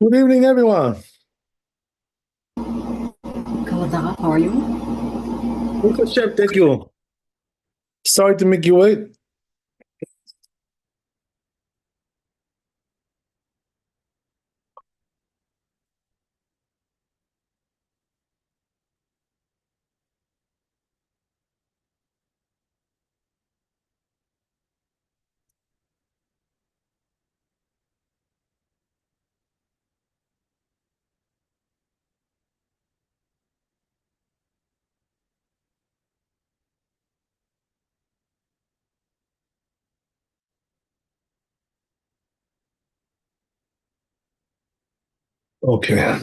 Good evening, everyone. How are you? Good Hashem, thank you. Sorry to make you wait. Okay.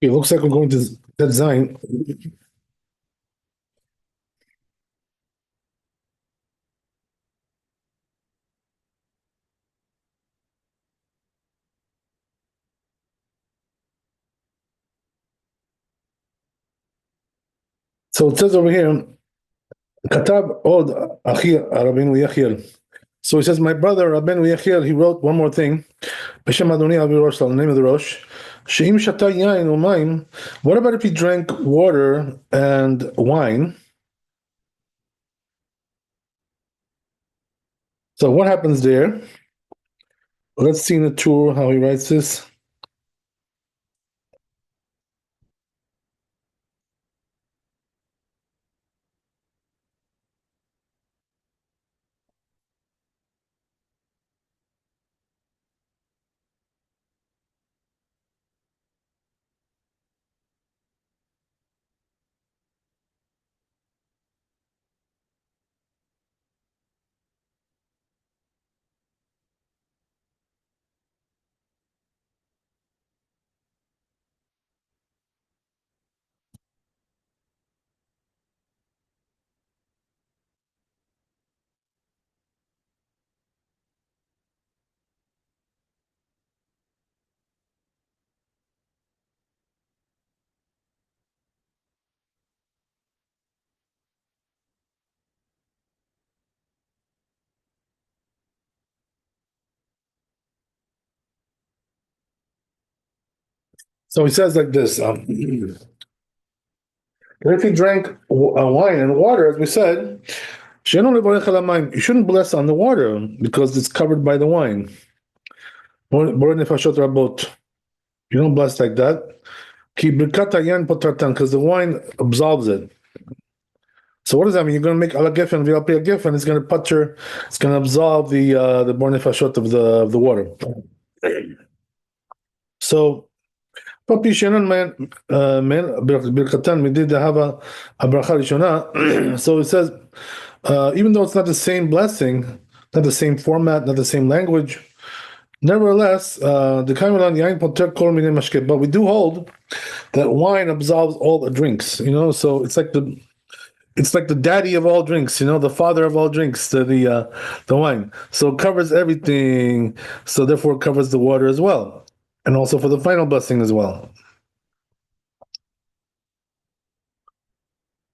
It looks like we're going to design. So it says over here, Katab Od Achi Rabbeinu Yechiel. So he says, my brother Rabbeinu Yechiel, he wrote one more thing. B'Shem Adonai Avi Rosh, the name of the Rosh. She'im shata yain u'mayim. What about if he drank water and wine? So what happens there? Let's see in the tour how he writes this. So he says like this. If he drank wine and water, as we said, you shouldn't bless on the water because it's covered by the wine. You don't bless like that. Because the wine absolves it. So what does that mean? You're going to make ala gefen v'al gefen. It's going to putter. It's going to absolve the bor nefashot of the water. So Papi Shenan Birkatan Midid Hava Abracha Rishona. So it says, even though it's not the same blessing, not the same format, not the same language, nevertheless, the Kaimelan Yain Poter Kol Minei Mashke. But we do hold that wine absolves all the drinks. So it's like the daddy of all drinks. The father of all drinks. The wine. So it covers everything. So therefore, it covers the water as well, and also for the final blessing as well.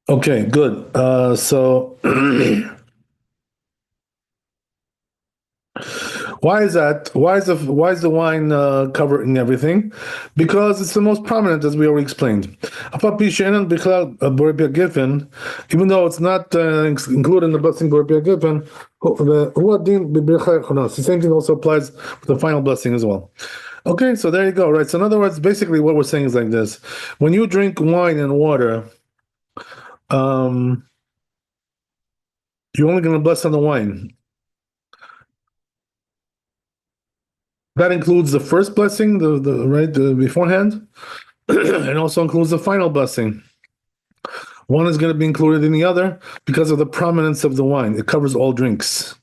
Okay, good. So what Why is that? Why is the wine covering everything? Because it's the most prominent, as we already explained. Even though it's not included in the blessing Borei Giffen, the same thing also applies with the final blessing as well. Okay, so there you go, right? So in other words, basically what we're saying is like this: when you drink wine and water, you're only going to bless on the wine. That includes the first blessing, the beforehand, and also includes the final blessing. One is going to be included in the other because of the prominence of the wine. It covers all drinks.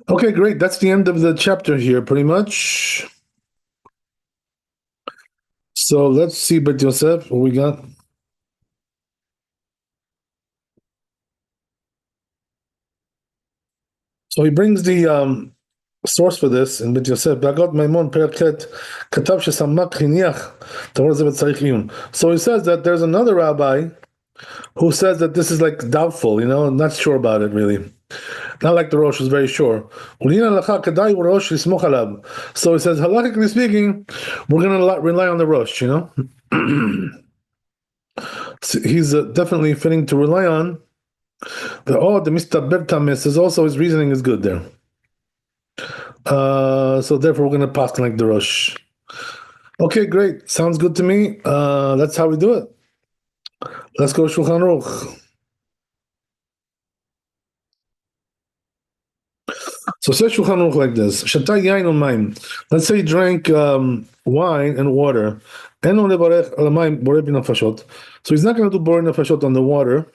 Okay, great. That's the end of the chapter here, pretty much. So let's see, Bet Yosef, what we got. So he brings the source for this in Bet Yosef. So he says that there's another rabbi who says that this is like doubtful, not sure about it really. Not like the Rosh is very sure. So he says, halachically speaking, we're going to rely on the Rosh, So he's definitely fitting to rely on. The Mistaber Tamis is also, his reasoning is good there. So therefore we're going to pass like the Rosh. Okay, great. Sounds good to me. That's how we do it. Let's go Shulchan Aruch. So say Shulchan Aruch like this: Shata yain u'mayim. Let's say he drank wine and water. Eno levarech al mayim borei b'nafashot. So he's not going to do borei nafashot on the water.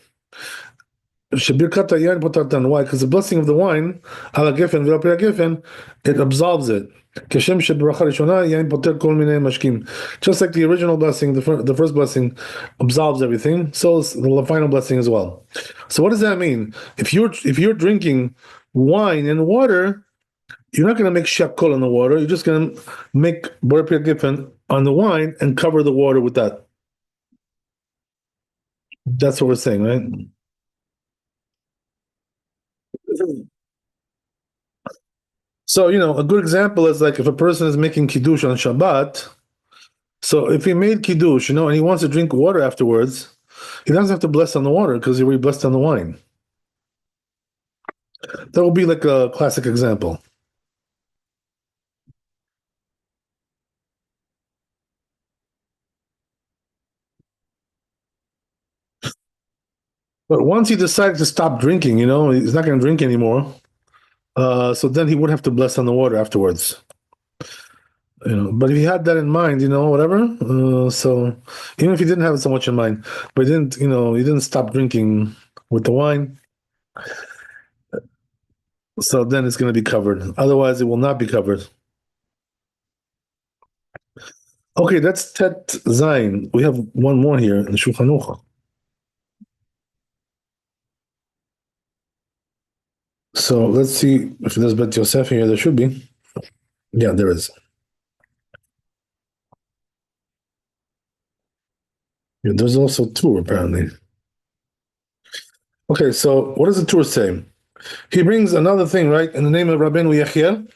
Shebirkat yain potartan. Why? Because the blessing of the wine, ala gefen v'la gefen, it absolves it. Keshem shebracha rishona yain poter kol minei mashkim. Just like the original blessing, the first blessing absolves everything. So is the final blessing as well. So what does that mean? If you're drinking wine and water, you're not going to make shakol in the water. You're just going to make borei giffen on the wine and cover the water with that. That's what we're saying, right? So, a good example is like if a person is making kiddush on Shabbat. So if he made kiddush, and he wants to drink water afterwards, he doesn't have to bless on the water because he already blessed on the wine. That will be like a classic example. But once he decided to stop drinking, he's not going to drink anymore. So then he would have to bless on the water afterwards. But if he had that in mind, whatever. So even if he didn't have it so much in mind, but he didn't stop drinking with the wine. So then it's going to be covered. Otherwise, it will not be covered. Okay, that's Tet Zayin. We have one more here in the Shulchan Aruch. So let's see if there's Bet Yosef here. There should be. Yeah, there is. Yeah, there's also Tur, apparently. Okay, so what does the Tur say? He brings another thing, right? In the name of Rabbeinu Yechiel.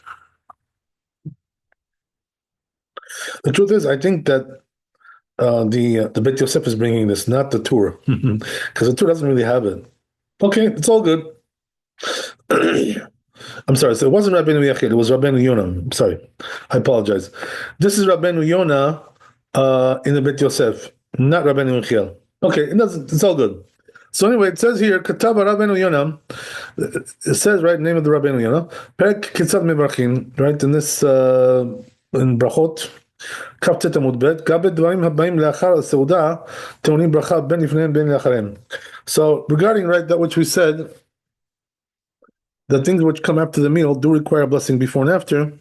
The truth is, I think that the Bet Yosef is bringing this, not the Tur, because the Tur doesn't really have it. Okay, it's all good. I'm sorry. So it wasn't Rabbeinu Yechiel. It was Rabbeinu Yonah. I'm sorry. I apologize. This is Rabbeinu Yonah in the Bet Yosef, not Rabbeinu Yechiel. Okay, it's all good. So anyway, it says here, Kataba Rabbeinu Yonah. It says, right, name of the Rabbeinu Yonah. Perek Kitzat Mevarchin, right, in this, in Brachot, Kaftet Amud Bet, Gabet Dvarim Habayim Leachar Seuda, Teonim Bracha Ben Ifneim Ben Leacharem. So regarding, right, that which we said, the things which come after the meal do require a blessing before and after.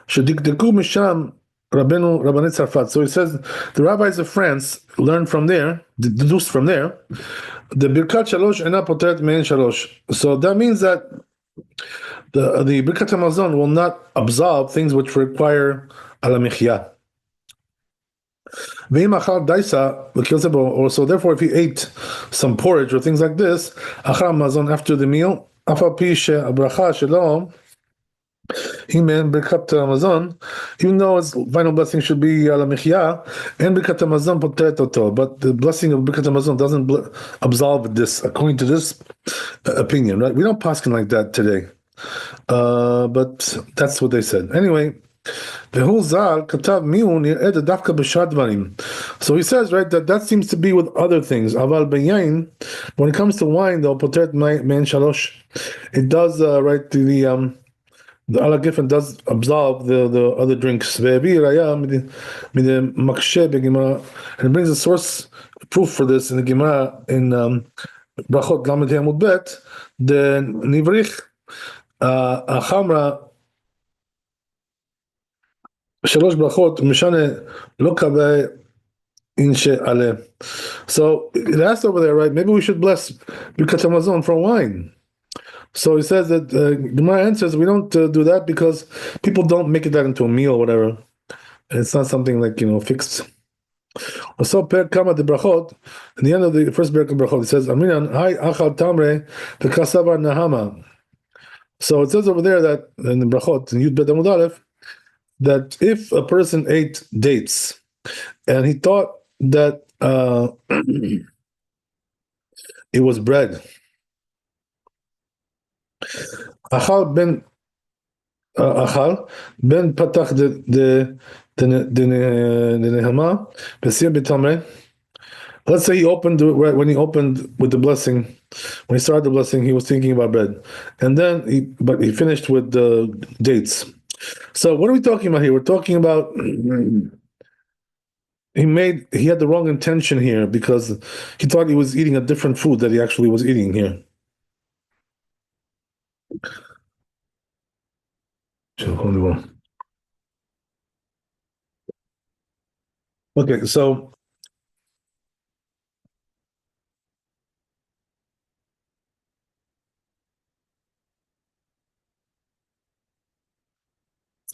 Shedikdeku Misham Rabbeinu Rabbanei Tzarfat. So he says the rabbis of France learned from there, deduced from there, the Birkat Shalosh ena poteret mein shalosh. So that means that the Birkat Hamazon will not absolve things which require ala michya. So therefore, if he ate some porridge or things like this, achar mazon after the meal, אף על פי שהברכה שלו Himen Birkat Hamazon, even though its final blessing should be Al Mechia, and Birkat Hamazon Poteret Oto, but the blessing of Birkat Hamazon doesn't absolve this, according to this opinion, right? We don't paskin like that today, but that's what they said. Anyway, so he says, right, that seems to be with other things. Aval beyain, when it comes to wine, though, poteret man shalosh, it does the Allah Giffen does absolve the other drinks. And it brings a source proof for this in the Gemara in Brachot Lamed Hamud Bet, the Nivrich Achamra Shalosh Brachot Mishane Lokabe Inshe Ale. So it asked over there, right? Maybe we should bless Birkat Hamazon for wine. So he says that Gemara answers we don't do that because people don't make that into a meal or whatever. It's not something like fixed. So per kama de brachot, in the end of the first parak of brachot, it says Aminan hai achal tamre v'kasavar nahama. So it says over there that in the brachot in Yud Bet Amud Aleph that if a person ate dates and he thought that it was bread. Achal ben patach de nehama b'siyam b'tamre. Let's say he opened when he opened with the blessing. When he started the blessing, he was thinking about bread, and then he finished with the dates. So what are we talking about here? We're talking about he had the wrong intention here because he thought he was eating a different food that he actually was eating here. Okay, so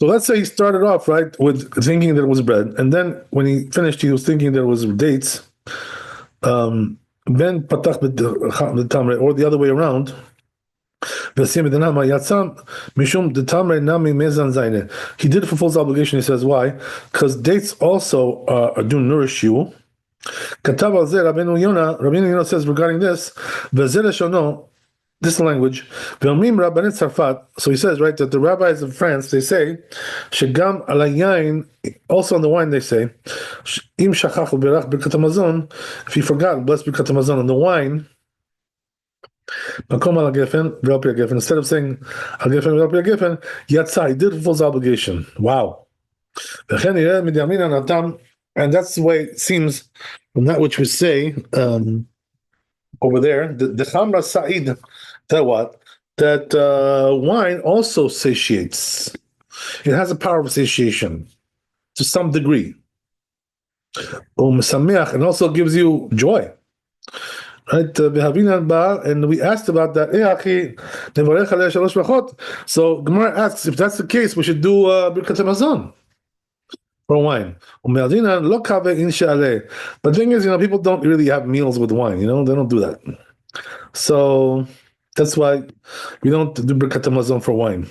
let's say he started off right with thinking that it was bread, and then when he finished, he was thinking that it was dates. Ben patach b'tamre, or the other way around. He did fulfill his obligation. He says, why? Because dates also do nourish you. Rabbi Yonah says regarding this, this language. So he says, right, that the rabbis of France, they say, also on the wine, they say, if he forgot, bless Birkat Hamazon on the wine, instead of saying Yatsa, he did fulfill his obligation. Wow. And that's the way it seems from that which we say over there. The Chamra Sa'id, that what? That wine also satiates. It has a power of satiation to some degree. And also gives you joy. Right, and we asked about that. So Gemara asks if that's the case, we should do Birkat Hamazon for wine. But the thing is, people don't really have meals with wine. They don't do that. So that's why we don't do Birkat Hamazon for wine.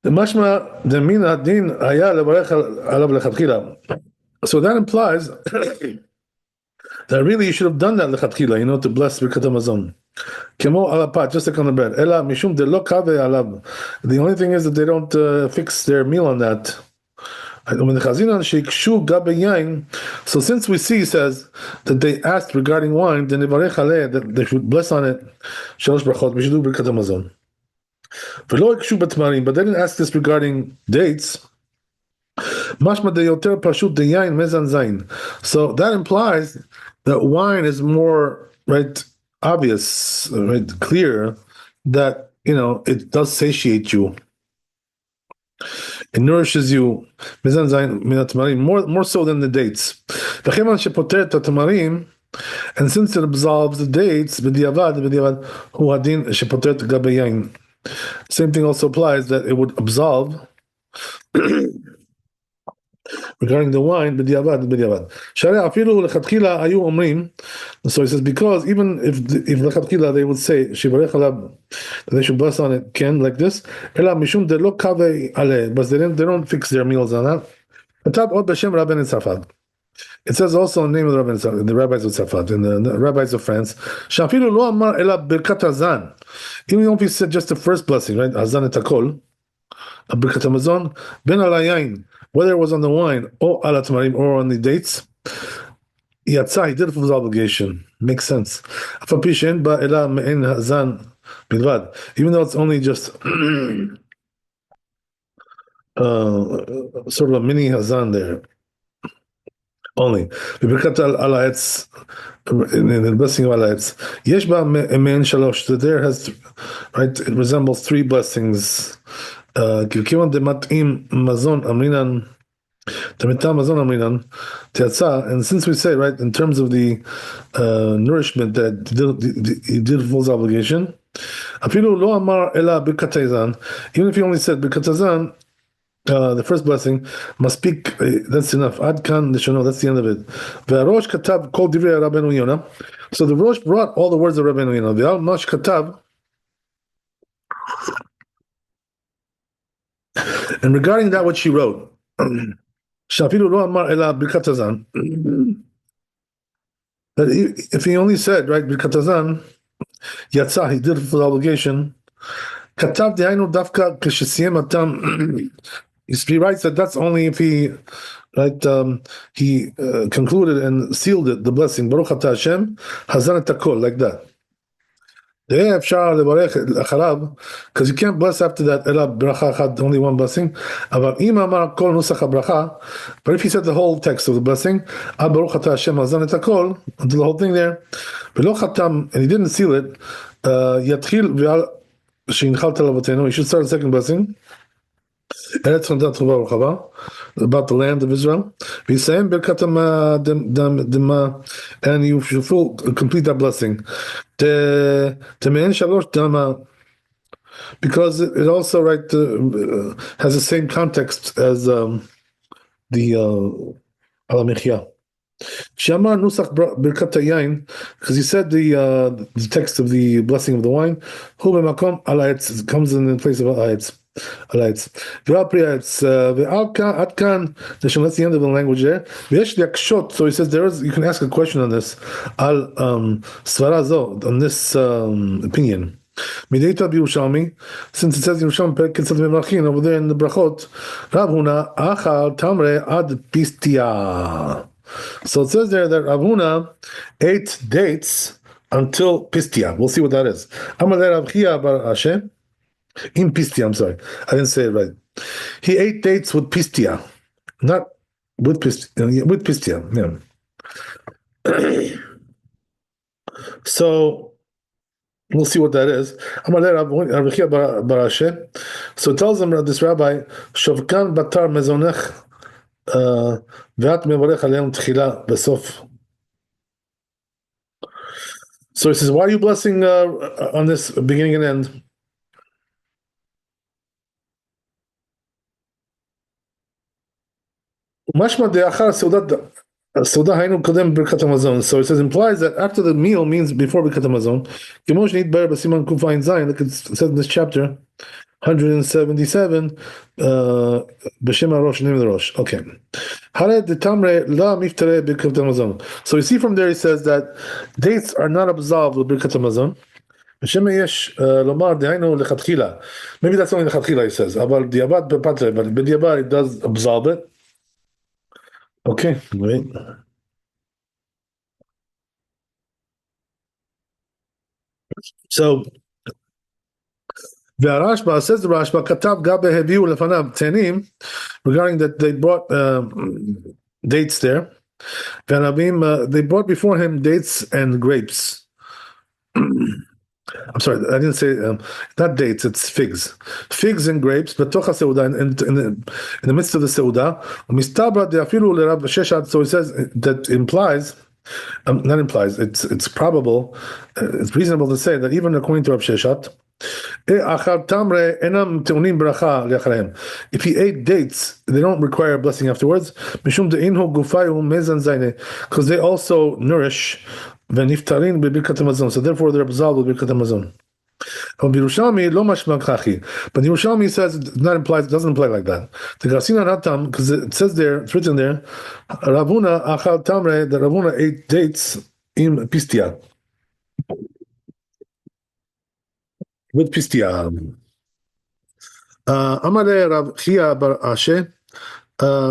The mashma the mina din aya levarech alav lechatchila. So that implies that really you should have done that lechatchila, to bless Birkat Hamazon. Kemo alapat, just like on the bread. Ela mishum de lo kave alav. The only thing is that they don't fix their meal on that. So since we see, he says, that they asked regarding wine, then that they should bless on it. Shalosh brachot, we should do Birkat Hamazon. But they didn't ask this regarding dates. So that implies that wine is more obvious, clear that it does satiate you. It nourishes you more so than the dates. And since it absolves the dates, same thing also applies that it would absolve regarding the wine, b'diavad. Shari afilu lechatchila ayu omrim. So he says, because even if lechatchila they would say shivarech alav, that they should bless on it, like this. Ela mishum de lo kaveh aleh, but they don't fix their meals on that. Atab od b'shem Rabbein Tzafad. It says also in the name of the rabbis, the rabbis of Tzafat, and the rabbis of France. Shafilu lo amar ela birkat hazan. Even if he said just the first blessing, right? Hazan et hakol, a birkat hamazon, ben al hayayin, whether it was on the wine or al atmarim or on the dates. Yatzah, he did it for his obligation. Makes sense. Afal pi she'en ba ela me'en hazan bilvad. Even though it's only just sort of a mini hazan there. Only. בברכת על העץ, in the blessing על העץ, יש בה מעין שלוש, that there has, right, it resembles three blessings. כיוון דמתאים מזון אמרינן, דמתאים מזון אמרינן, תיצא, and since we say, right, in terms of the nourishment that he did fulfill his obligation, אפילו לא אמר אלא ברכת היזן, even if he only said ברכת היזן, the first blessing must speak. That's enough. Ad kan lishono. That's the end of it. Ve'arosh katav kol divrei Rabbeinu Yonah. So the Rosh brought all the words of Rabbeinu Yonah. Ve'al nosh katav. And regarding that, what she wrote, shafilu lo amar ela birkat hazan. That if he only said right birkat hazan, yatzah, he did it for the obligation. Katav dehainu dafka k'shesiyem atam. He writes that that's only if he, right, he concluded and sealed it, the blessing, Baruch Atah Hashem, Hazan et Hakol, like that. Because you can't bless after that, Ela bracha had only one blessing. But if he said the whole text of the blessing, Ad Baruch Atah Hashem, Hazan et Hakol, until the whole thing there, and he didn't seal it, Yatchil ve'al she'inchalta lavotenu, he should start the second blessing. About the land of Israel, and you should complete that blessing. Because it also has the same context as the Alamechia. Shamar Nusach Birkat Yain, because he said the text of the blessing of the wine, Hu b'makom al ha'etz, comes in the place of al ha'etz. That's the end of the language there. So he says you can ask a question on this. On this opinion. Since it says in Yerushalmi over there in the Brachot, Rav Huna achal tamre ad pistia. So it says there that Rav Huna ate dates until pistia. We'll see what that is. Amalei Rav Chia bar Asher. In pistia, I'm sorry, I didn't say it right. He ate dates with pistia, not with pistia. With pistia, yeah. So we'll see what that is. So it tells him this rabbi, Shovkan batar mezonech ve'at mevorech aleim tchila besof. So he says, why are you blessing on this beginning and end? So it says implies that after the meal means before Birkat Hamazon. Like it says in this chapter 177, B'Shem HaRosh, name of the Rosh. Okay. So you see from there he says that dates are not absolved with Birkat Hamazon. Maybe that's only lechatchila he says. But b'diavad it does absolve it. Okay, great. So the Rashba says the Rashba Katav Gabe Heviu Lefanav Tenim, regarding that they brought dates there. They brought before him dates and grapes. I'm sorry, I didn't say not dates. It's figs and grapes. But tocha seuda in the midst of the seuda, mistabra deafilu lerav sheshat. So he says that implies, not implies. It's probable. It's reasonable to say that even according to Rav Sheshat, If he ate dates, they don't require a blessing afterwards. Because they also nourish. So therefore they're absolved with Birkat Hamazon. But Yerushalmi says it not implies, doesn't imply like that. The Gasina Natam, because it says there, it's written there, Ravuna Achal Tamre, that Ravuna ate dates in Pistia. With Pistia. Amare Rav Chia Bar Ashe,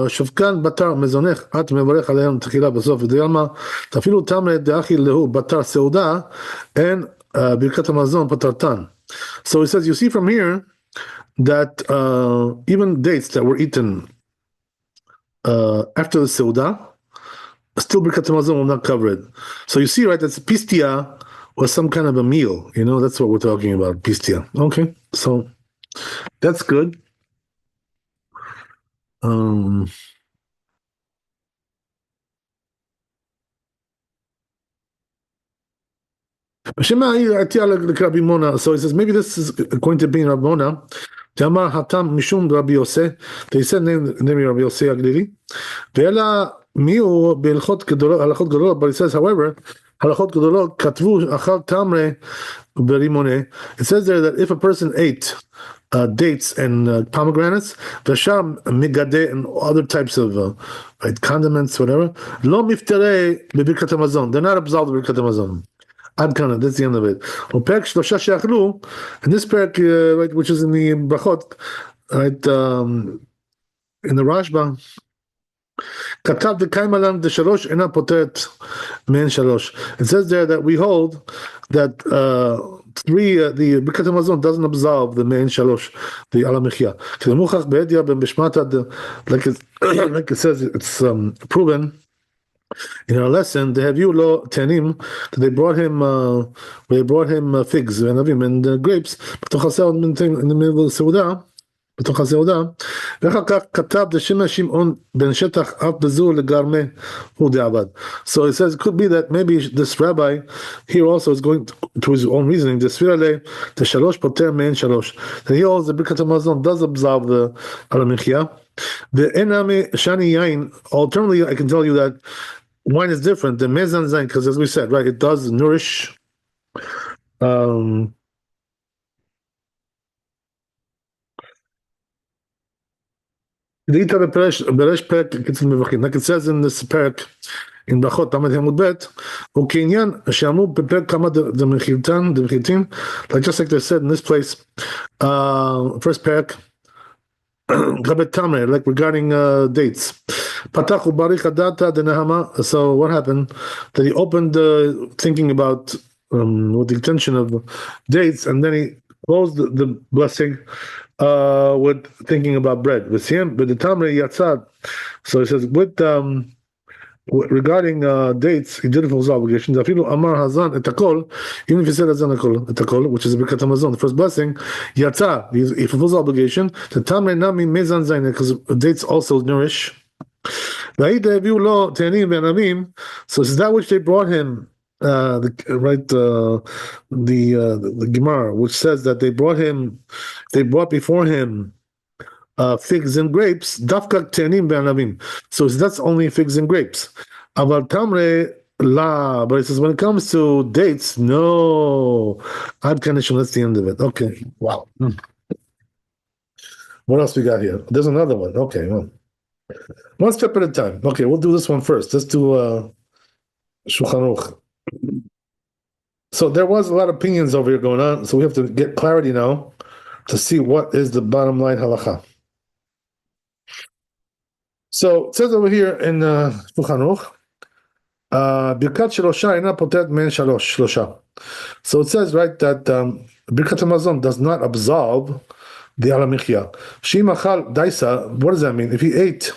שופקן בתר מזונך, את מברך עליהם תחילה בסוף, ודילמה, תפילו תמרה דאכיל להו בתר סעודה, אין ברכת המזון פטרתן. So he says, you see from here that even dates that were eaten after the seudah, still Birkat Hamazon will not cover it. So you see, right, that's pistia was some kind of a meal. You know, that's what we're talking about, pistia. Okay, so that's good. So he says, maybe this is going to be in Rabbi Mona. Jamar Hatam Mishum Rabbi Yosef. They said name Rabbi Yosef Aglili. Ve'ela miu be'alchot gedolot. But it says, however, halachot gedolot katvu achal tamre berimone. It says there that if a person ate dates and pomegranates, v'sham migade and other types of condiments, whatever, lo miftere bebirkat hamazon. They're not absolved of birkat hamazon. Adkana, that's the end of it. And this parak, right, which is in the brachot, right, in the Rashba, Katav dekaimalam de shalosh ena potet men shalosh. It says there that we hold that the Birkat Hamazon doesn't absolve the men shalosh, the alamechia. Like it says, it's proven. In our lesson, they have you lo tenim. They brought him figs and grapes. In the middle of the seudah. בתוך הסעודה, ואחר כך כתב לשמע שמעון בן שטח אף בזור לגרמי הוא דעבד. So it says, it could be that maybe this rabbi here also is going to his own reasoning, דספיר עלי, לשלוש פותר מעין שלוש. That he holds the ברכת המזון does absolve the על המחיה. ואין נמי שאני יין, alternatively I can tell you that wine is different than mezan zayin, because as we said, right, it does nourish like it says in this parak in Brachot Tamid Hamud Bet, Ukinyan Shamu prepared Kama the Mechitin, like just like they said in this place, first parak, like regarding dates. Patachu Barich Adata de Nahama. So what happened? That he opened thinking about with the intention of dates, and then he closed the blessing with thinking about bread. With him, but the Tamre Yatzad. So he says with regarding dates, he did it for his obligations. Afilu Amar Hazan etakol, even if he said Hazan etakol, which is a Birkat Hamazon, the first blessing, Yatzad, he fulfills the obligation. The Tamre Nami Mezan Zayin, because dates also nourish. So is that which they brought him, the Gemara, which says that they brought before him figs and grapes. Dafka tenim ve'anavim. So that's only figs and grapes. Aval tamre la, but it says when it comes to dates, no. Ad kanishon. That's the end of it. Okay. Wow. What else we got here? There's another one. Okay. Well. One step at a time. Okay, we'll do this one first. Let's do Shulchan Aruch. So there was a lot of opinions over here going on, so we have to get clarity now to see what is the bottom line halacha. So it says over here in Shulchan Aruch, Birkat Shalosha ina potet men shlosha. So it says, right, that Birkat Hamazon does not absolve the alamichya. Shim achal daisa. What does that mean? If he ate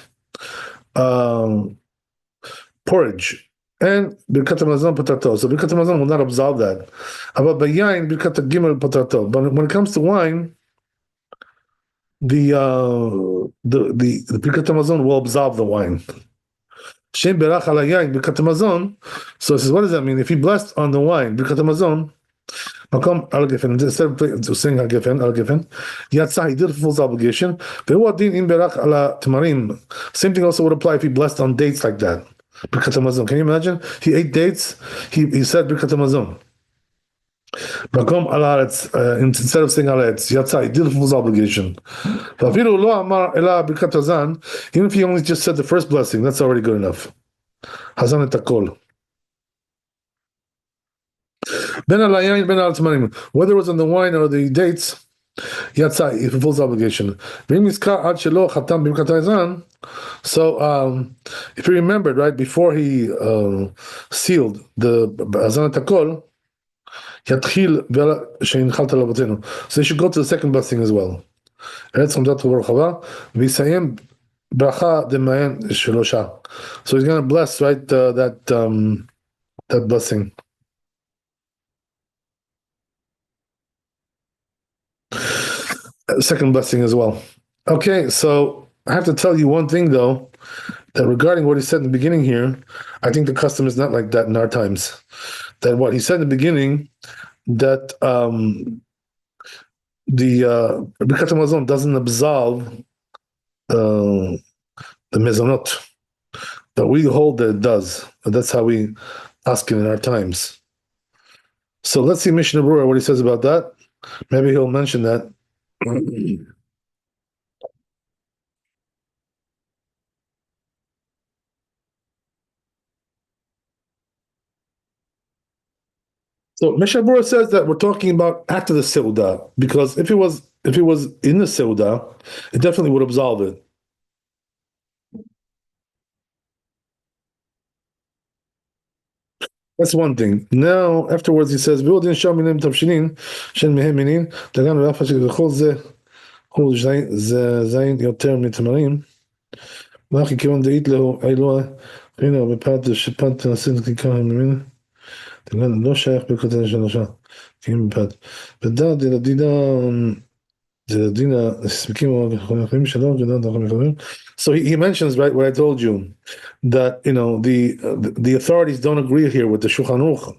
porridge and birkat hamazon potato, so birkat hamazon will not absolve that. About bayain birkat gimel potato. But when it comes to wine, the birkat hamazon will absolve the wine. Shem berach alayain birkat hamazon. So it says, what does that mean? If he blessed on the wine birkat hamazon, Makom al Geffen, instead of saying al Geffen, Yatsa, he did fulfill his obligation. Ve'uadin im berach ala tamarim. Same thing also would apply if he blessed on dates like that. Birkat Hamazon. Can you imagine? He ate dates. He said Birkat Hamazon. Makom al haaretz, instead of saying al haaretz, Yatsa, he did fulfill his obligation. Vafilu lo amar ela Birkat Hazan. Even if he only just said the first blessing, that's already good enough. Hazan et hakol. Ben al yain, ben al tamarim. Whether it was on the wine or the dates, Yatsa, he fulfills the obligation. So, if you remembered, right, before he sealed the Azan Takol, so you should go to the second blessing as well. So he's going to bless, right, that blessing. Second blessing as well. Okay, so I have to tell you one thing though, that regarding what he said in the beginning here, I think the custom is not like that in our times. That what he said in the beginning, that the Birkat Hamazon doesn't absolve the mezonot, but we hold that it does. That's how we ask it in our times. So let's see Mishnah Berurah, what he says about that. Maybe he'll mention that. So Mishnah Berurah says that we're talking about after the Seudah, because if it was in the Seudah, it definitely would absolve it. That's one thing. Now, afterwards, he says, "V'odin sham minim tavshinin shen mehem minin dagan v'afa shekachol ze hu zayin yoter mitamarim v'achi kivan deit lehu ailoa hina b'pad shepat nasin kikah mimin dagan lo shayach b'kotan shalosha kim b'pad b'dad diladina so he mentions, right, what I told you, that the authorities don't agree here with the Shulchan Aruch.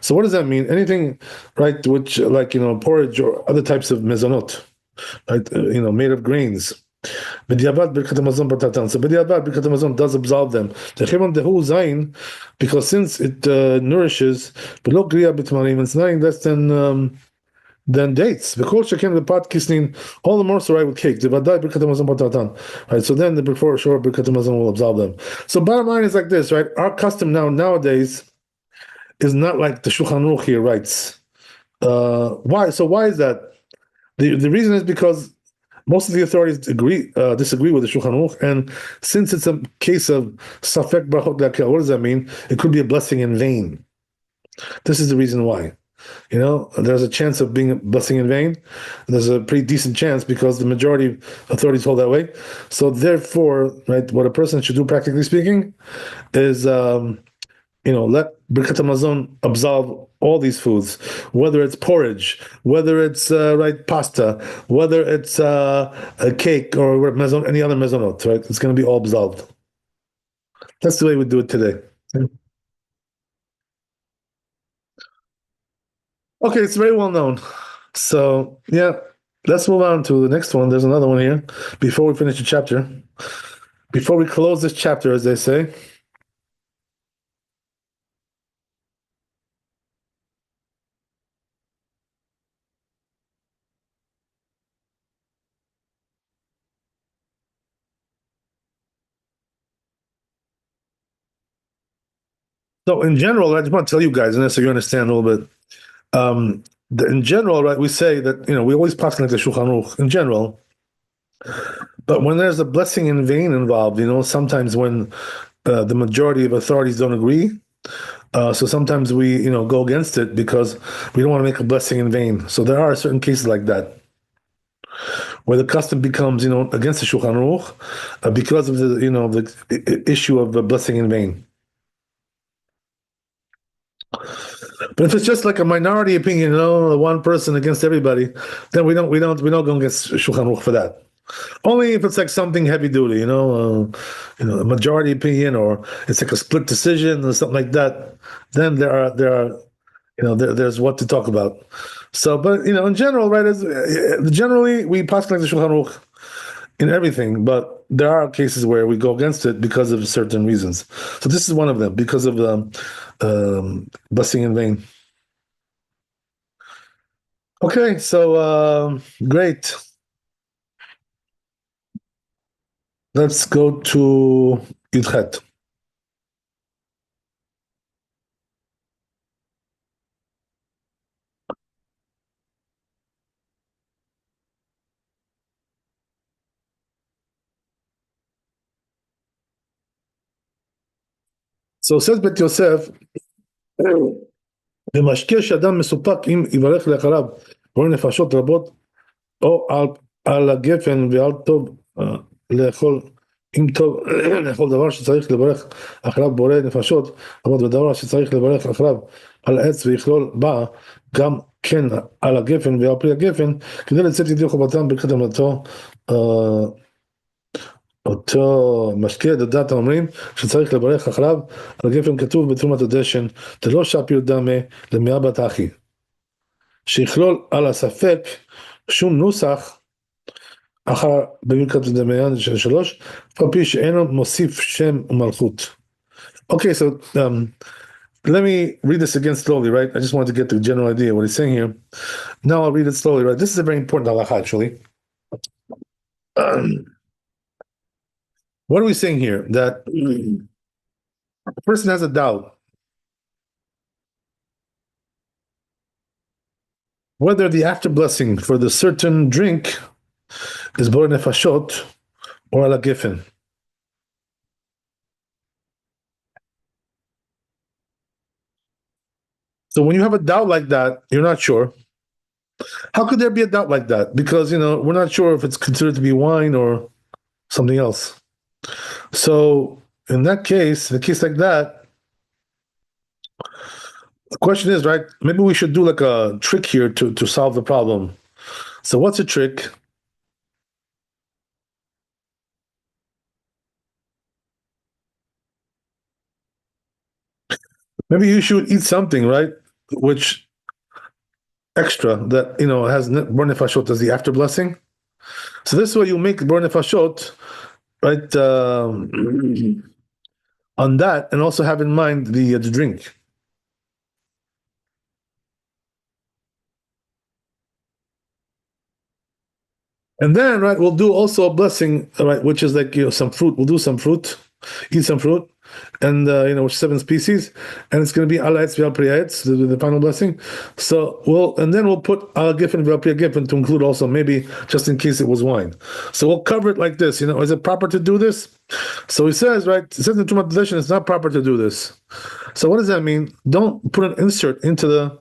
So what does that mean? Anything, right, which like porridge or other types of mezonot, right, made of grains. So b'diavad Birkat Hamazon does absolve them. Because since it nourishes, it's nothing less than dates. The pot kisnin, all the more so right with cake. Right, so then before sure Birkat Hamazon will absolve them. So bottom line is like this, right? Our custom nowadays is not like the Shulchan Aruch here writes. Why? So why is that? The reason is because most of the authorities disagree with the Shulchan Aruch, and since it's a case of safek brachot lakel, what does that mean? It could be a blessing in vain. This is the reason why. There's a chance of being a blessing in vain. There's a pretty decent chance because the majority of authorities hold that way. So therefore, right, what a person should do, practically speaking, is let Birkat Hamazon absolve all these foods, whether it's porridge, whether it's pasta, whether it's a cake or any other mezonot, right? It's going to be all absolved. That's the way we do it today. Okay, it's very well known. So yeah, let's move on to the next one. There's another one here before we finish the chapter. Before we close this chapter, as they say. So in general, I just want to tell you guys, and so you understand a little bit. In general, right, we say that we always pass like the Shulchan Aruch in general, but when there's a blessing in vain involved, sometimes when the majority of authorities don't agree, so sometimes we go against it because we don't want to make a blessing in vain. So there are certain cases like that where the custom becomes against the Shulchan Aruch because of the issue of the blessing in vain. But if it's just like a minority opinion, one person against everybody, then we don't go against Shulchan Aruch for that. Only if it's like something heavy duty, a majority opinion, or it's like a split decision or something like that. Then there's what to talk about. So, but in general, right? Generally, we pass like the Shulchan Aruch in everything, but there are cases where we go against it because of certain reasons. So this is one of them because of blessing in vain. Okay, so great. Let's go to Yudchet. So says Bet Yosef, ומשקה שאדם מסופק אם יברך לאחריו רואה נפשות רבות, או על הגפן ועל טוב לאכול, אם טוב לאכול דבר שצריך לברך אחריו בורא נפשות רבות, ודבר שצריך לברך אחריו על העץ ויכלול בה גם כן על הגפן ועל פרי הגפן, כדי לצאת ידי חובתם ברכת אמרתו. אותו משקה דעת אומרים שצריך לברך אחריו על הגפן, כתוב בתרומת הדשן דלא שפיר דמה למאה בת אחי, שיכלול על הספק שום נוסח אחר בברכת דמיין של 3, אף על פי שאינו מוסיף שם ומלכות. Okay, so let me read this again slowly, right? I just wanted to get the general idea of what he's saying here. Now I'll read it slowly, right? This is a very important halacha, actually. What are we saying here? That a person has a doubt whether the after blessing for the certain drink is borei nefashot or ala gifen. So when you have a doubt like that, you're not sure. How could there be a doubt like that? Because we're not sure if it's considered to be wine or something else. So in that case, in a case like that, the question is, right, maybe we should do like a trick here to solve the problem. So what's a trick? Maybe you should eat something, right? Which extra that has borei nefashot as the after blessing. So this way you make borei nefashot, right, on that, and also have in mind the drink. And then, right, we'll do also a blessing, right, which is like some fruit. We'll do some fruit, eat some fruit, and which 7 species, and it's going to be al etz v'al pri etz, the final blessing. So we'll put al gifen v'al pri gifen to include also maybe just in case it was wine. So we'll cover it like this. Is it proper to do this? So he says, right, it says in the Trumat Tradition it's not proper to do this. So what does that mean? Don't put an insert into the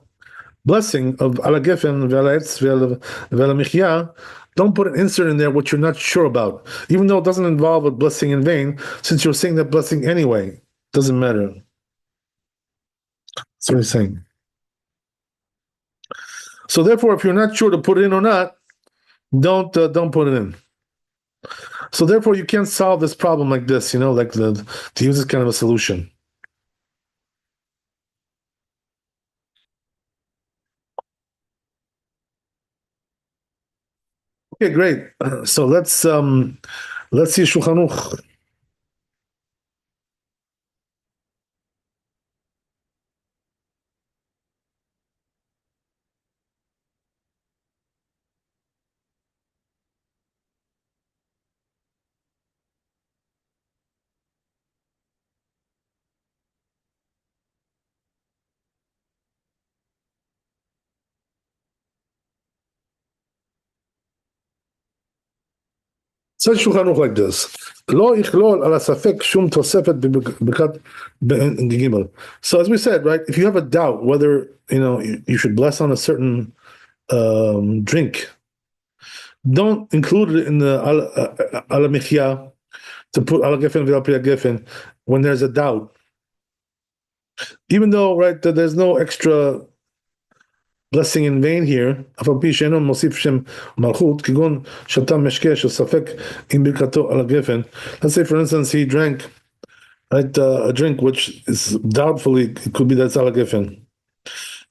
blessing of al gifen v'al etz v'al michya. Don't put an insert in there which you're not sure about, even though it doesn't involve a blessing in vain, since you're saying that blessing anyway. Doesn't matter. That's what he's saying. So therefore, if you're not sure to put it in or not, don't put it in. So therefore, you can't solve this problem like this, like to use this kind of a solution. Okay, great. So let's see Shulchan Aruch. Says Shulchan Aruch like this: Lo ichlol al asafek shum tosefet b'birkat gimel. So as we said, right, if you have a doubt whether you should bless on a certain drink, don't include it in the al michya to put al gefen v'al pri gefen when there's a doubt. Even though, right, that there's no extra blessing in vain here, אף על פי שאינו מוסיף שם מלכות, כגון שתה משקה שספק עם ברכתו על הגפן. Let's say, for instance, he drank a drink which is doubtfully, it could be that's al gefen.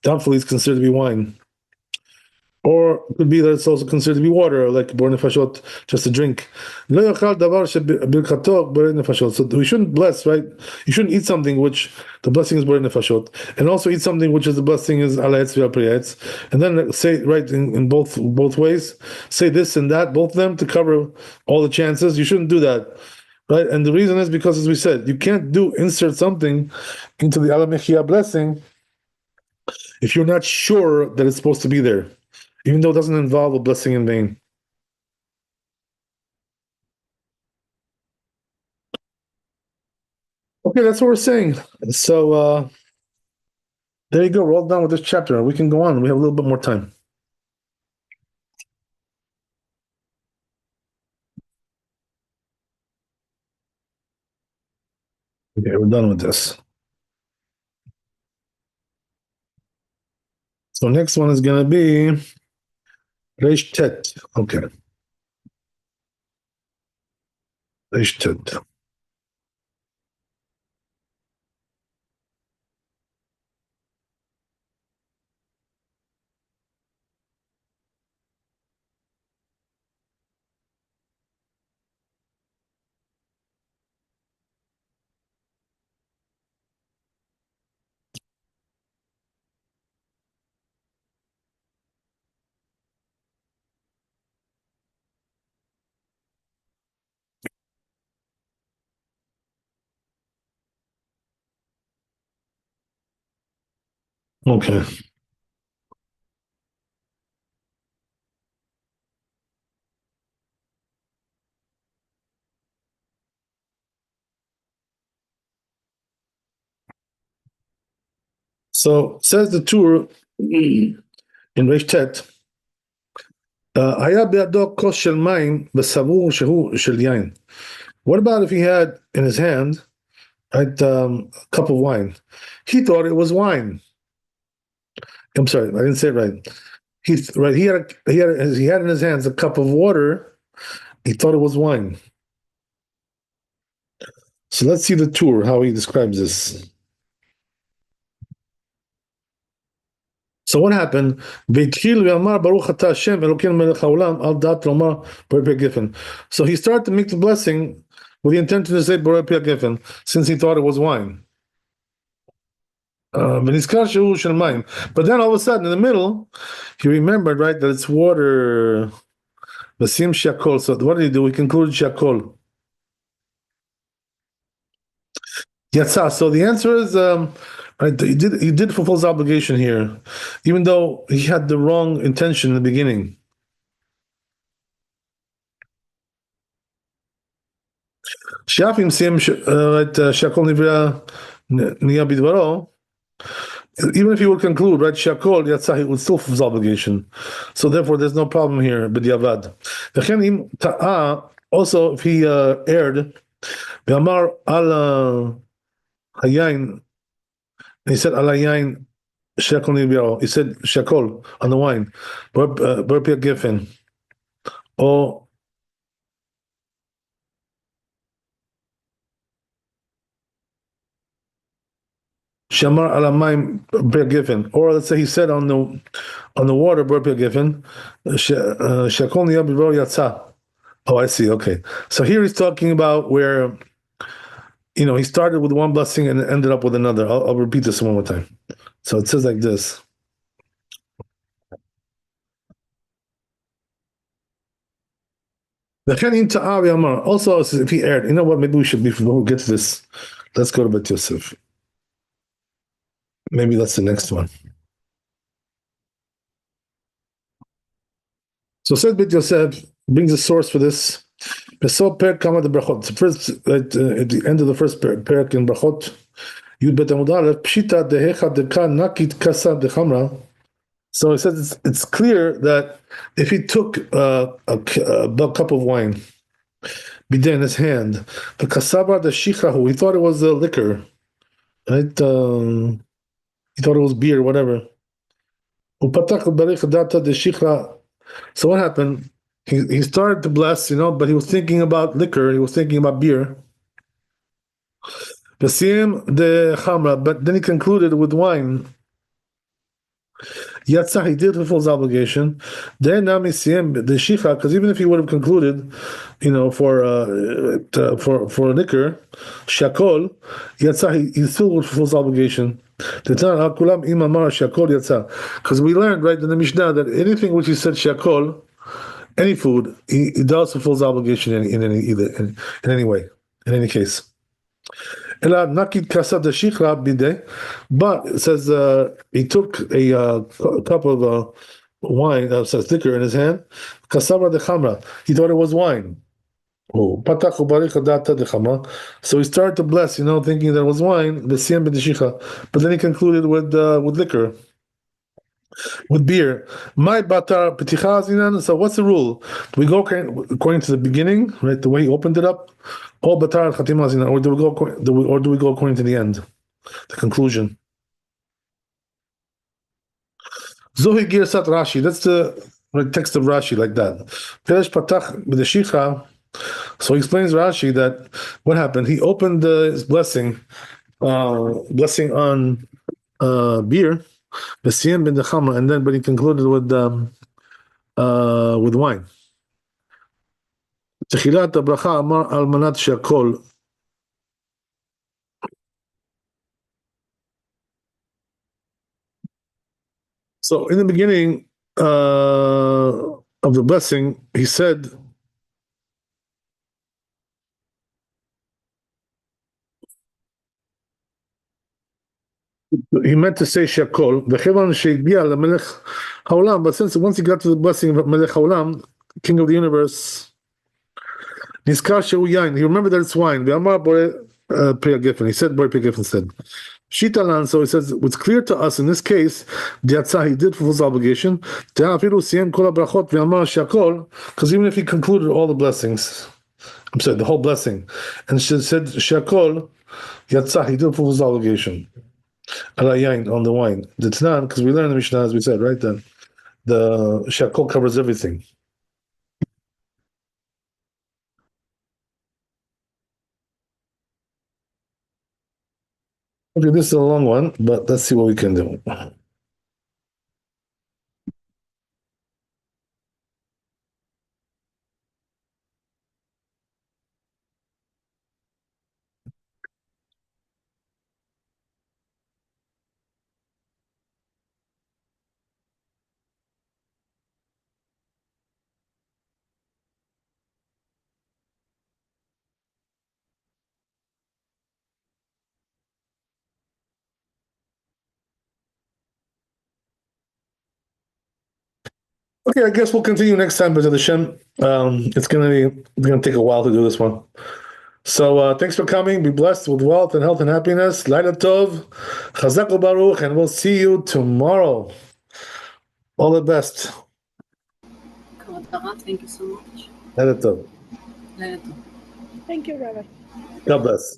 Doubtfully it's considered to be wine. Or it could be that it's also considered to be water, like bor nefashot, just a drink. So we shouldn't bless, right? You shouldn't eat something which the blessing is bor nefashot, and also eat something which is the blessing is alayetz v'apriyetz. And then say right in both ways, say this and that, both of them to cover all the chances. You shouldn't do that. Right, and the reason is because, as we said, you can't insert something into the Ala Mechia blessing if you're not sure that it's supposed to be there, even though it doesn't involve a blessing in vain. Okay, that's what we're saying. So there you go. We're all done with this chapter. We can go on. We have a little bit more time. Okay, we're done with this. So next one is going to be Reish Tet. Okay. Reish Tet. Okay. So says the Tur in Reish Tet, היה בידו כוס של מים וסבור שהוא של יין. What about if he had in his hand a cup of wine? He thought it was wine. I'm sorry, I didn't say it right. He had in his hands a cup of water. He thought it was wine. So let's see the Tur, how he describes this. So what happened? So he started to make the blessing with the intention to say Borei Pia Gefen, since he thought it was wine. But then all of a sudden, in the middle, he remembered, right, that it's water. Basim Shakol. So what did he do? He concluded Shakol. Yatsa. So the answer is, right, he did fulfill his obligation here, even though he had the wrong intention in the beginning. Shafim sim Shakol Nivra Niya Bidvaro. Even if he would conclude, right, Shakol Yatsa, he would still fulfill his obligation. So therefore, there's no problem here. B'diavad. Also, if he erred, V'amar al hayayin, he said al hayayin Shakol Nivra. He said Shakol on the wine. Burpia Giffen. Or Shamar alamayim ber giffen, or let's say he said on the water ber giffen, shakol niyah b'ro yatsa. Oh, I see. Okay, so here he's talking about where he started with one blessing and ended up with another. I'll repeat this one more time. So it says like this. Also, if he erred, you know what? Maybe we should, before we get to this, let's go to Bet Yosef. Maybe that's the next one. So said Bet Yosef brings a source for this. So first, at the end of the first parak in Brachot, Yud Bet Amud Aleph, Pshita dehecha deka nakit kasa dechamra. So it says it's clear that if he took a cup of wine, bideh in his hand, the kasaba the shichahu, he thought it was a liquor, right? He thought it was beer, whatever. So what happened? He started to bless, but he was thinking about liquor. He was thinking about beer. But then he concluded with wine. Yatzah, he did fulfill his obligation. Then the shicha, because even if he would have concluded, for liquor, shakol, Yatzah, he still would fulfill his obligation. Because we learned right in the Mishnah that anything which he said shakol, any food, he does fulfill his obligation in any way, in any case. But it says he took a cup of wine, says liquor in his hand. Kasava de chamra. He thought it was wine. So he started to bless, thinking that it was wine. But then he concluded with liquor, with beer. My batar peticha. So what's the rule? Do we go according to the beginning, right? The way he opened it up, or batar chatima, or do we go according to the end, the conclusion? Zohi girsat Rashi. That's the text of Rashi, like that. Peresh patach b'deshicha. So he explains Rashi that what happened. He opened his blessing on beer. And then, but he concluded with wine. So in the beginning of the blessing, he said, he meant to say shakol, but since once he got to the blessing of Melech Haolam, King of the Universe, he remembered that it's wine. He said Bore Pei Giffen said. Shitalan, so he says, what's clear to us in this case, he did fulfill his obligation, because even if he concluded all the blessings, I'm sorry, the whole blessing, and she said shakol, Yatzah, he did fulfill his obligation. On the wine. The Tanan, because we learned in the Mishnah, as we said, right, that the shakol covers everything. Okay, this is a long one, but let's see what we can do. Okay, I guess we'll continue next time, B'ezrat Hashem. It's gonna take a while to do this one. So thanks for coming. Be blessed with wealth and health and happiness. Laila Tov, Chazak u'Baruch, and we'll see you tomorrow. All the best. Thank you so much. Laila Tov. Laila Tov. Thank you, Rabbi. God bless.